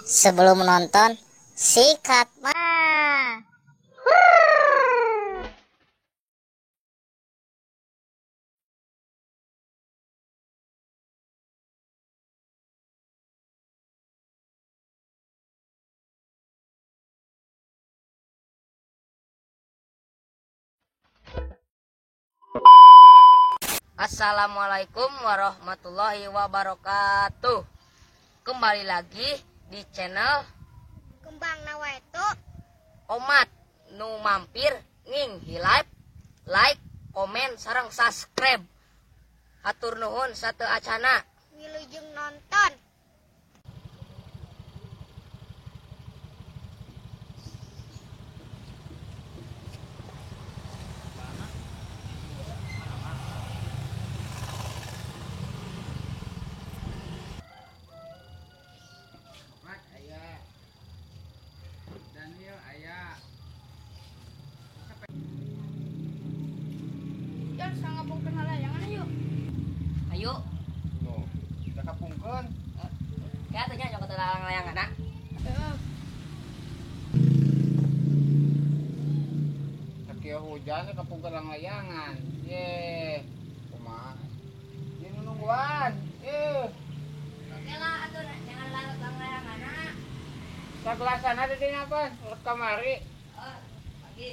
Sebelum menonton, sikat mah. Assalamualaikum warahmatullahi wabarakatuh. Kembali lagi di channel Kembang Nawetu. Omat nu mampir nging live, like, komen, sareng subscribe. Hatur nuhun satu acana. Wilujeng nonton. Ayah Daniel ayah Jangan sangat bukan layangan yuk. Ayo, no kita kapungkeun kayak tanya nyokot layangan nak. sakieu hujan kapungkeun lang layangan ye kumaha ini nungguan Oke lah, atuh jangan layangan nak. sagelasan ada di apa kamari Pagi.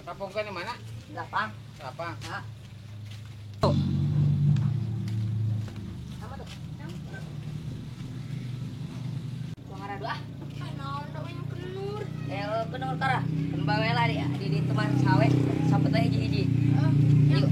kapungkeun di mana Lapang. lapang Hah? Sama tuh. Buang arah dua. Kenur tara. Kembang lah di teman sawe sampai teh hiji-hiji. Yuk.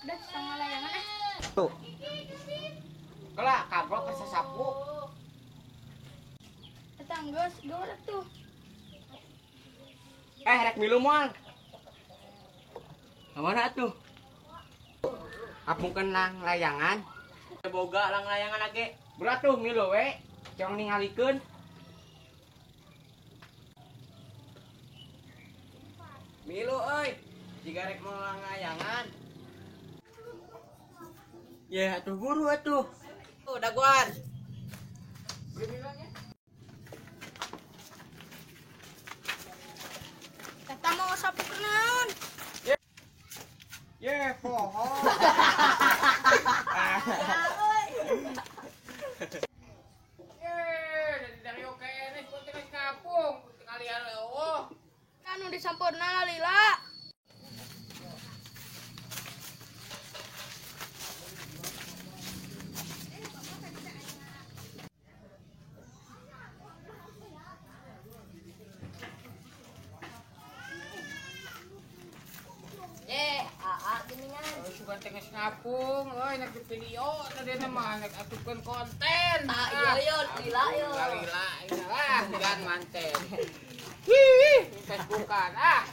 Udah setengah layangan tuh kelak kablok ke sasapu Tetangga segala tuh. rek milu moal mana tuh kapungkeun lang layangan boga lang layangan age berat tuh milu we cong ningalikeun milu euy jika rek mau lang layangan ya atuh buru atuh tuh daguan beli milanya Kita mau sapu kenaun. ye poho dari oke ini kudu kapung kalian eueuh Kanu disampurna lila. suka tengah ngapung, euy nak di video tadi mah nak atukeun konten. Iya yo, lila yo. Lila, lah jangan manten. Hih, Facebookan ah.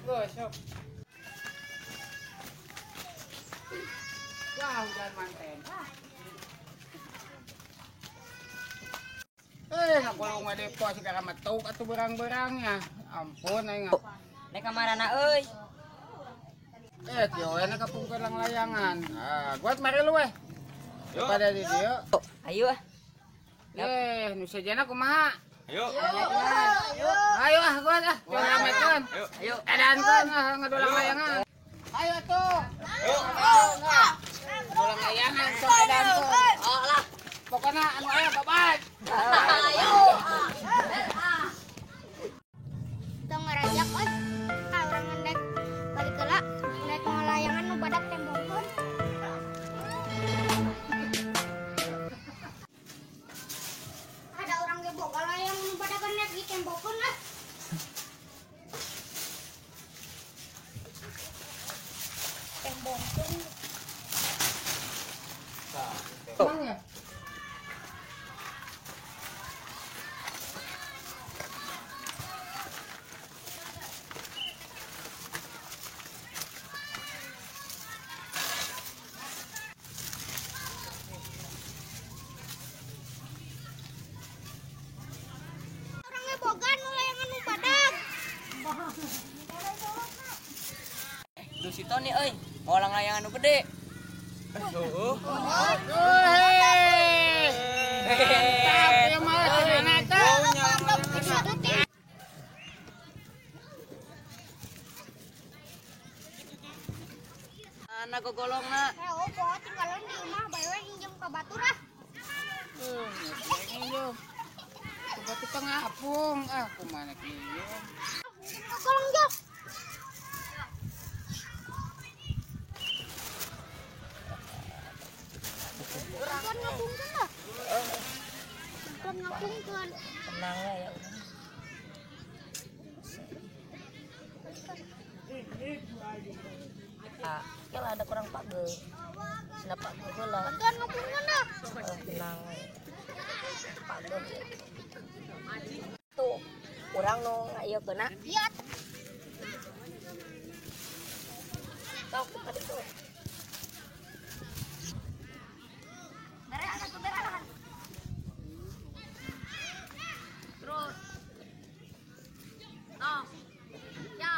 Gosok. Wah, jangan manten. Ngakulung mah depo segala metuk atuh berang-berangnya. Ampun aing. Nek kamarana euy. Tio, enak kapungkeun lang layangan. Buat mari lu weh. Pada di dieu. Ayo ah. Nu sajana kumaha? Ayo. Ayo gua dah. Ramekeun. Ayo. Edankeun ngadolang layangan. Ayo tuh. Ngadolang layangan sok edankeun. Oh lah. Pokona anu aya babat. Ayo. Kita ngerajak euy. Orang ngendek balik heula. Ngendek layangan nu badak tembokeun. Ada orang ge boga layangan nu badak ngendek di tembokeun lah. Orangnya bogan layangan nu badag. Duh si Tony euy, ngolang layangan nu gede. Anak gogolongna. Oh, bawa tinggalan di rumah bae we hinjem ka baturah. Batu tengah apung, kumana kieu. Golong jauh. Bukan ngapungkeun lah. Bukan ngapungkeun. Tenang lah ya udah. Ya lah ada kurang pagel. Sina pagel heula. Bantuan ngapungkeun dah. Tenang we. Pagel. Tuh, urang nu ngaeukeunna. Iya. Tau ka ditu. Terus. Oh. Ya.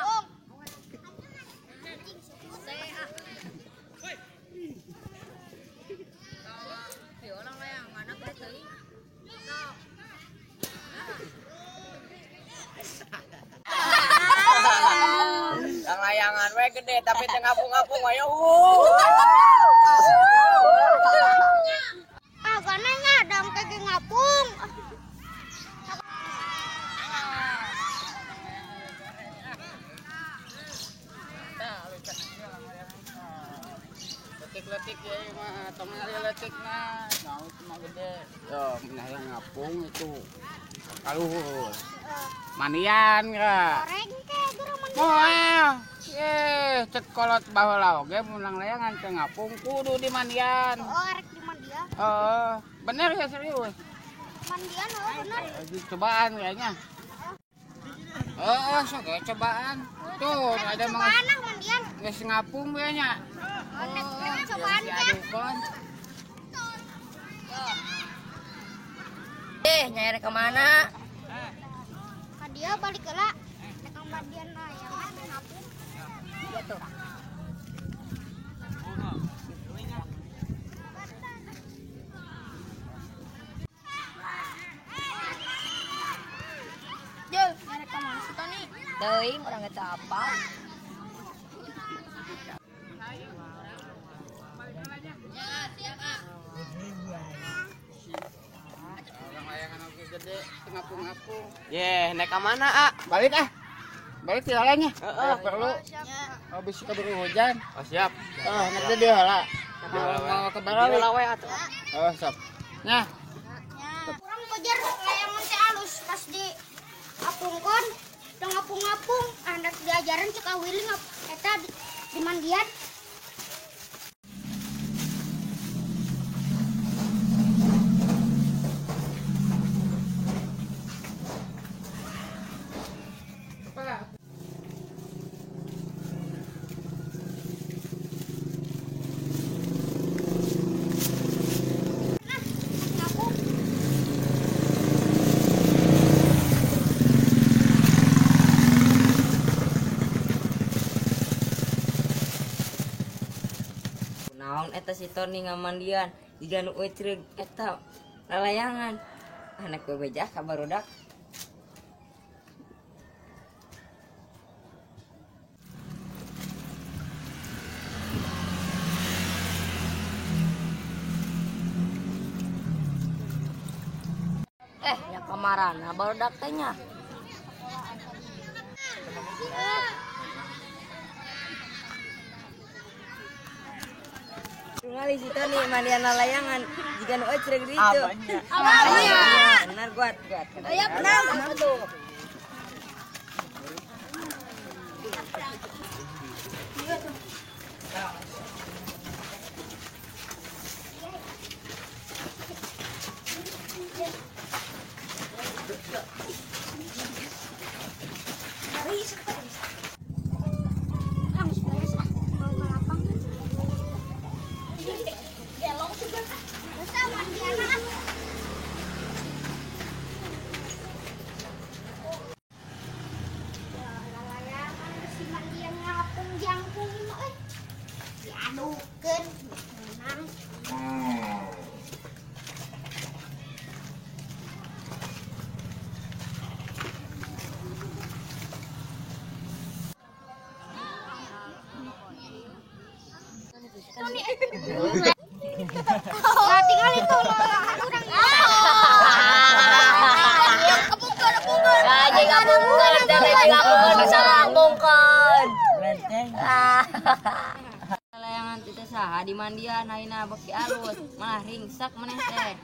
Yang layangan we gede tapi teu ngapung-ngapung we Gananya dam kaki ngapung. Letik-letik ya mah, tengah letik mah, mau cuma gede. Yo, yang ngapung itu. Kaluhur. Manian ka. Goreng ke gerang mandi. Moal. Cek kolot baheula oge munang layangan teh ngapung kudu di mandian. Oh, erek di mandian. Bener ya serius. Mandian oh bener. Lagi cobaan kayaknya. Sok ya cobaan. Tuh, ada mga Cobaan ah mandian. geus ngapung kayaknya. Nek cobaan ke. Diadukon. nyari kemana? Ka dia balik heula. Nek mandian yang ngapung. Iya tuh. Jel, nyari ka mana si Tony? Teuing orang nggak apa. Orang layangan oke gede, ngapung-ngapung. Naik ke mana, A? Balik ah. Balik tialanya. Heeh. Perlu. Habis keburu hujan. Oh, siap. Nek teh dia heula. Mau ke Barawi. Lawe atuh. Sok. Nah, Kurang kejar layangan teh alus pas di apungkon, udah ngapung-ngapung, hendak diajaran cek Willy eta di mandian. Ngapung. Naon eta si Tony ngamandian jiga nu euceug eta lalayangan. Anak bebejah ka barudak. Nya kamarana barudak teh nya. Ngali si Tony mandian lalayangan jika nu euceug di ditu. Abanya. Benar guat. Aya benar tuh. adukeun menang. Lah tinggal itu kurang. Layangan teh saha di mandian ayeuna beki alus malah ringsak maneh teh.